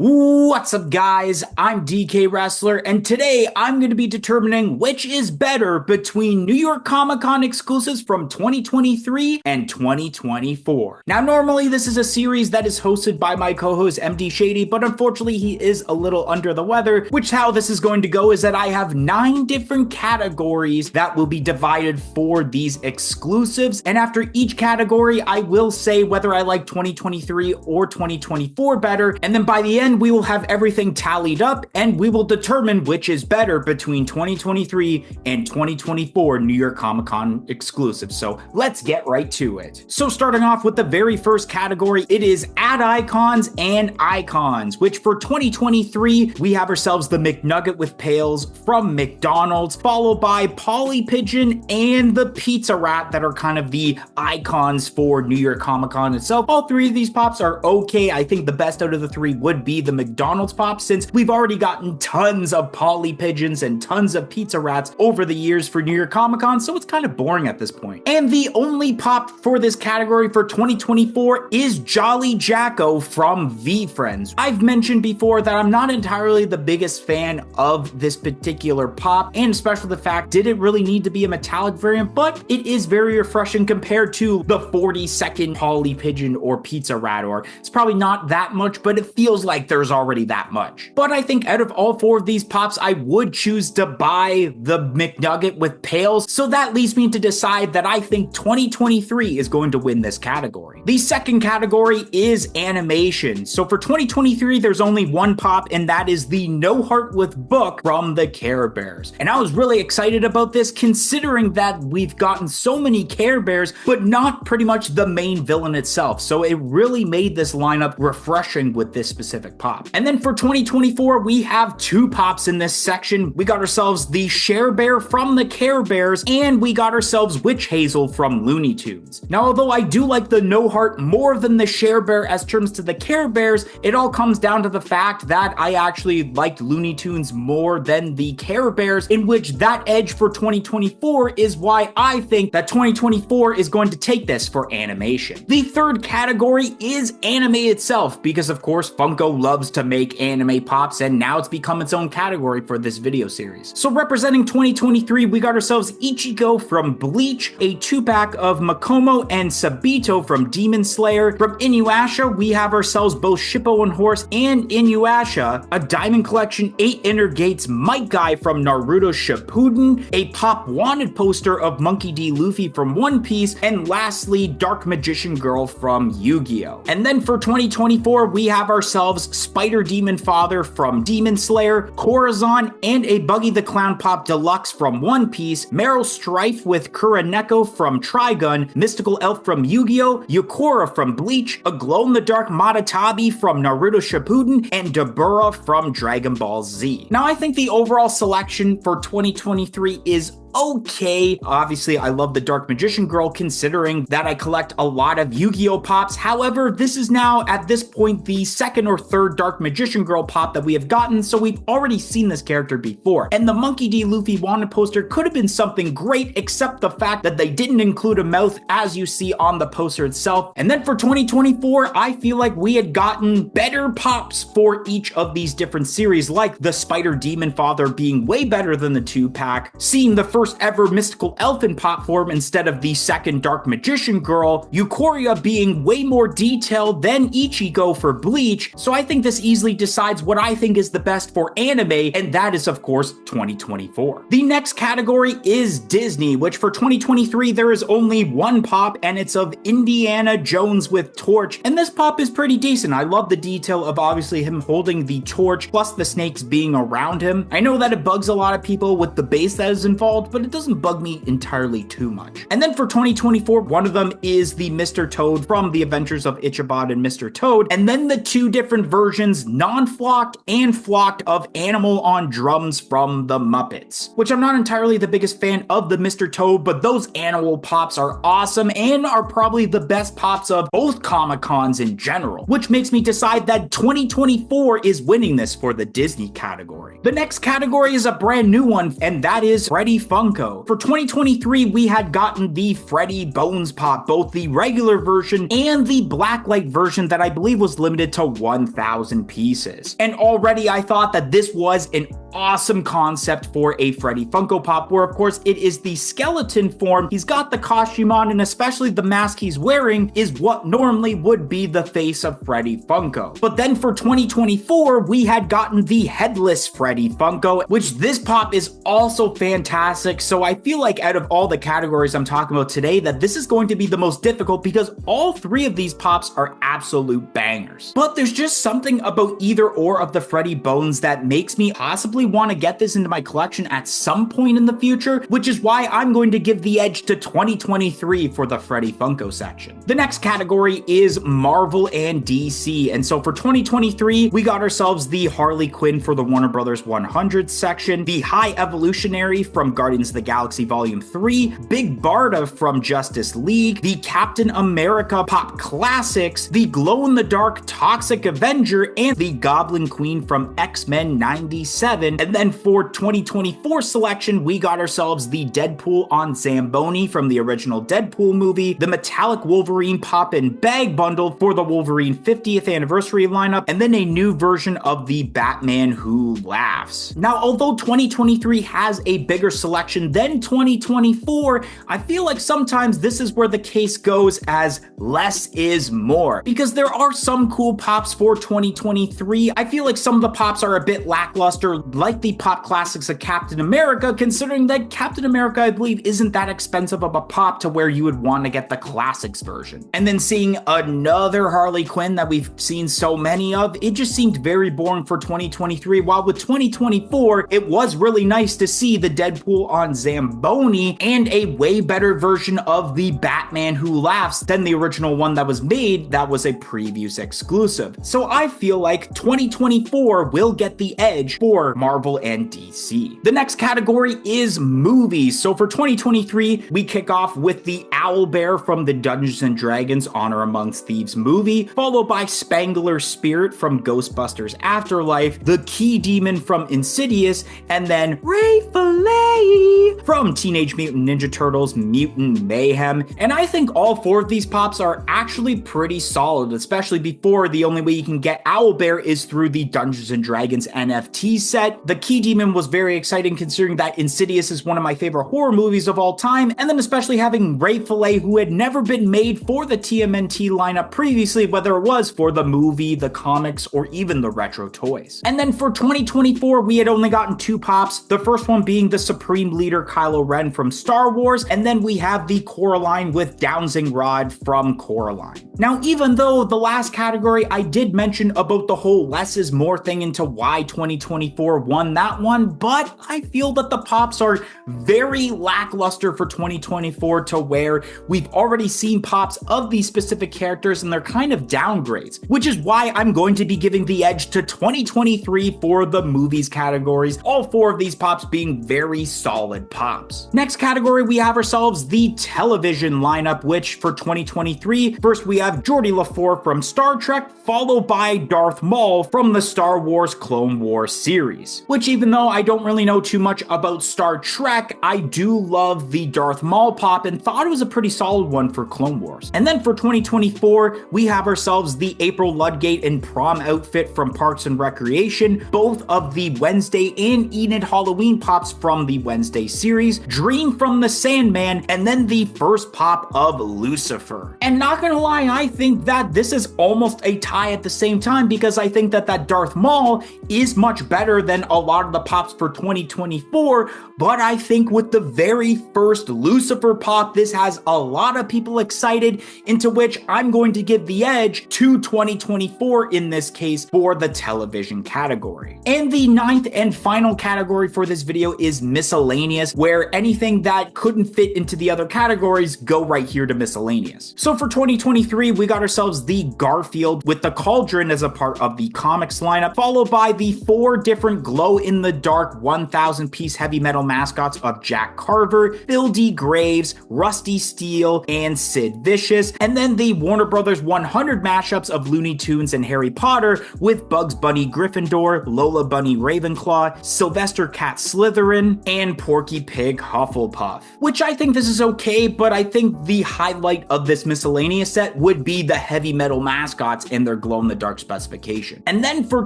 What's up, guys? I'm DK Wrestler, and today I'm going to be determining which is better between New York Comic Con exclusives from 2023 and 2024. Now, normally this is a series that is hosted by my co-host MD Shady, but unfortunately he is a little under the weather, which how this is going to go is that I have 9 different categories that will be divided for these exclusives, and after each category I will say whether I like 2023 or 2024 better, and then by the end we will have everything tallied up and we will determine which is better between 2023 and 2024 New York Comic Con exclusives. So let's get right to it. So starting off with the very first category, it is ad icons and icons, which for 2023 we have ourselves the McNugget with pails from McDonald's, followed by Polly Pigeon and the Pizza Rat that are kind of the icons for New York Comic Con itself. All 3 of these pops are okay. I think the best out of the 3 would be the McDonald's pop, since we've already gotten tons of Polly Pigeons and tons of Pizza Rats over the years for New York Comic Con, so it's kind of boring at this point. And the only pop for this category for 2024 is Jolly Jacko from V-Friends. I've mentioned before that I'm not entirely the biggest fan of this particular pop, and especially the fact, did it really need to be a metallic variant? But it is very refreshing compared to the 40-second Polly Pigeon or Pizza Rat, or it's probably not that much, but it feels like there's already that much. But I think out of all 4 of these pops, I would choose to buy the McNugget with pails, so that leads me to decide that I think 2023 is going to win this category. The second category is animation. So for 2023, there's only one pop, and that is the No Heart with Book from the Care Bears. And I was really excited about this, considering that we've gotten so many Care Bears, but not pretty much the main villain itself. So it really made this lineup refreshing with this specific pop. And then for 2024, we have 2 pops in this section. We got ourselves the Share Bear from the Care Bears, and we got ourselves Witch Hazel from Looney Tunes. Now, although I do like the No Heart more than the Share Bear as terms to the Care Bears, it all comes down to the fact that I actually liked Looney Tunes more than the Care Bears, in which that edge for 2024 is why I think that 2024 is going to take this for animation. The third category is anime itself, because of course Funko loves to make anime pops, and now it's become its own category for this video series. So representing 2023, we got ourselves Ichigo from Bleach, a 2-pack of Makomo and Sabito from Demon Slayer. From Inuyasha, we have ourselves both Shippo and Horse and Inuyasha, a Diamond Collection 8 Inner Gates Might Guy from Naruto Shippuden, a Pop Wanted poster of Monkey D. Luffy from One Piece, and lastly, Dark Magician Girl from Yu-Gi-Oh! And then for 2024, we have ourselves Spider Demon Father from Demon Slayer, Corazon, and a Buggy the Clown Pop Deluxe from One Piece, Meryl Strife with Kuroneko from Trigun, Mystical Elf from Yu-Gi-Oh!, Yukora from Bleach, a glow-in-the-dark Matatabi from Naruto Shippuden, and Dabura from Dragon Ball Z. Now, I think the overall selection for 2023 is okay. Obviously, I love the Dark Magician Girl, considering that I collect a lot of Yu-Gi-Oh! Pops. However, this is now, at this point, the 2nd or 3rd Dark Magician Girl pop that we have gotten, so we've already seen this character before. And the Monkey D. Luffy Wanted poster could have been something great, except the fact that they didn't include a mouth, as you see on the poster itself. And then for 2024, I feel like we had gotten better pops for each of these different series, like the Spider Demon Father being way better than the 2-pack, seeing the first ever Mystical Elf in pop form instead of the 2nd Dark Magician Girl, Eucoria being way more detailed than Ichigo for Bleach, so I think this easily decides what I think is the best for anime, and that is of course 2024. The next category is Disney, which for 2023 there is only one pop, and it's of Indiana Jones with Torch, and this pop is pretty decent. I love the detail of obviously him holding the torch, plus the snakes being around him. I know that it bugs a lot of people with the base that is involved, but it doesn't bug me entirely too much. And then for 2024, one of them is the Mr. Toad from The Adventures of Ichabod and Mr. Toad, and then the 2 different versions, non-flocked and flocked, of Animal on Drums from the Muppets, which I'm not entirely the biggest fan of the Mr. Toad, but those animal pops are awesome and are probably the best pops of both Comic Cons in general, which makes me decide that 2024 is winning this for the Disney category. The next category is a brand new one, and that is Freddy Fun Funko. For 2023, we had gotten the Freddy Bones Pop, both the regular version and the blacklight version that I believe was limited to 1,000 pieces. And already I thought that this was an awesome concept for a Freddy Funko Pop, where of course it is the skeleton form. He's got the costume on, and especially the mask he's wearing is what normally would be the face of Freddy Funko. But then for 2024, we had gotten the headless Freddy Funko, which this pop is also fantastic. So I feel like out of all the categories I'm talking about today, that this is going to be the most difficult because all three of these pops are absolute bangers. But there's just something about either or of the Freddy Bones that makes me possibly want to get this into my collection at some point in the future, which is why I'm going to give the edge to 2023 for the Freddy Funko section. The next category is Marvel and DC, and so for 2023, we got ourselves the Harley Quinn for the Warner Brothers 100 section, the High Evolutionary from Guardians of the Galaxy Volume 3, Big Barda from Justice League, the Captain America Pop Classics, the Glow-in-the-Dark Toxic Avenger, and the Goblin Queen from X-Men 97. And then for 2024 selection, we got ourselves the Deadpool on Zamboni from the original Deadpool movie, the Metallic Wolverine Pop and Bag Bundle for the Wolverine 50th anniversary lineup, and then a new version of the Batman Who Laughs. Now, although 2023 has a bigger selection than 2024, I feel like sometimes this is where the case goes as less is more, because there are some cool pops for 2023. I feel like some of the pops are a bit lackluster, like the pop classics of Captain America, considering that Captain America, I believe, isn't that expensive of a pop to where you would want to get the classics version. And then seeing another Harley Quinn that we've seen so many of, it just seemed very boring for 2023, while with 2024, it was really nice to see the Deadpool on Zamboni and a way better version of the Batman Who Laughs than the original one that was made that was a previews exclusive. So I feel like 2024 will get the edge for Marvel and DC. The next category is movies. So for 2023, we kick off with the Owlbear from the Dungeons & Dragons Honor Amongst Thieves movie, followed by Spangler Spirit from Ghostbusters Afterlife, the Key Demon from Insidious, and then Ray Fillet from Teenage Mutant Ninja Turtles Mutant Mayhem. And I think all four of these pops are actually pretty solid, especially before the only way you can get Owlbear is through the Dungeons & Dragons NFT set. The Key Demon was very exciting considering that Insidious is one of my favorite horror movies of all time, and then especially having Ray Fillet, who had never been made for the TMNT lineup previously, whether it was for the movie, the comics, or even the retro toys. And then for 2024, we had only gotten two pops, the first one being the Supreme Leader Kylo Ren from Star Wars, and then we have the Coraline with Dowsing Rod from Coraline. Now, even though the last category I did mention about the whole less is more thing into why 2024 won that one, but I feel that the pops are very lackluster for 2024 to where we've already seen pops of these specific characters and they're kind of downgrades, which is why I'm going to be giving the edge to 2023 for the movies categories, all four of these pops being very solid pops. Next category, we have ourselves the television lineup, which for 2023, first we have Geordie LaForge from Star Trek, followed by Darth Maul from the Star Wars Clone Wars series, which even though I don't really know too much about Star Trek, I do love the Darth Maul pop and thought it was a pretty solid one for Clone Wars. And then for 2024, we have ourselves the April Ludgate and prom outfit from Parks and Recreation, both of the Wednesday and Enid Halloween pops from the Wednesday series, Dream from the Sandman, and then the first pop of Lucifer. And not gonna lie, I think that this is almost a tie at the same time, because I think that Darth Maul is much better than a lot of the pops for 2024, but I think with the very first Lucifer pop, this has a lot of people excited, into which I'm going to give the edge to 2024 in this case for the television category. And the ninth and final category for this video is miscellaneous, where anything that couldn't fit into the other categories go right here to miscellaneous. So for 2023, 2023, we got ourselves the Garfield with the Cauldron as a part of the comics lineup, followed by the 4 different glow-in-the-dark 1,000-piece heavy metal mascots of Jack Carver, Bill D. Graves, Rusty Steele, and Sid Vicious, and then the Warner Brothers 100 mashups of Looney Tunes and Harry Potter with Bugs Bunny Gryffindor, Lola Bunny Ravenclaw, Sylvester Cat Slytherin, and Porky Pig Hufflepuff. Which I think this is okay, but I think the highlight of this miscellaneous set would be the heavy metal mascots and their glow-in-the-dark specification. And then for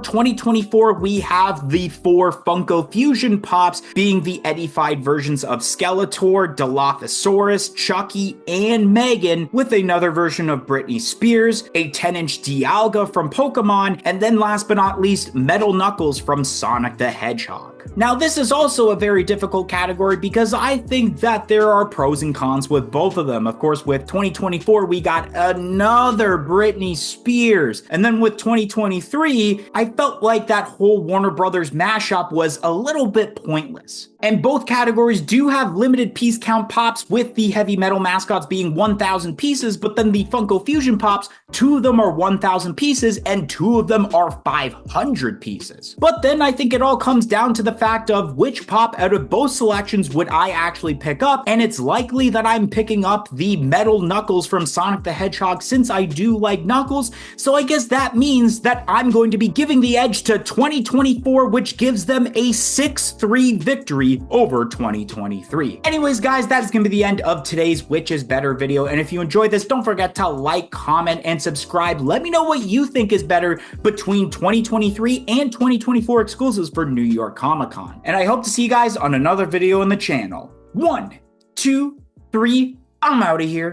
2024, we have the 4 Funko Fusion Pops, being the edified versions of Skeletor, Dilophosaurus, Chucky, and Megan, with another version of Britney Spears, a 10-inch Dialga from Pokemon, and then last but not least, Metal Knuckles from Sonic the Hedgehog. Now, this is also a very difficult category because I think that there are pros and cons with both of them. Of course, with 2024, we got another Britney Spears. And then with 2023, I felt like that whole Warner Brothers mashup was a little bit pointless. And both categories do have limited piece count pops, with the heavy metal mascots being 1,000 pieces, but then the Funko Fusion Pops, 2 of them are 1,000 pieces and 2 of them are 500 pieces. But then I think it all comes down to the fact of which pop out of both selections would I actually pick up, and it's likely that I'm picking up the Metal Knuckles from Sonic the Hedgehog since I do like Knuckles, so I guess that means that I'm going to be giving the edge to 2024, which gives them a 6-3 victory over 2023. Anyways, guys, that is going to be the end of today's Which is Better video, and if you enjoyed this, don't forget to like, comment, and subscribe. Let me know what you think is better between 2023 and 2024 exclusives for New York Comic Con. And I hope to see you guys on another video on the channel. 1, 2, 3, I'm out of here.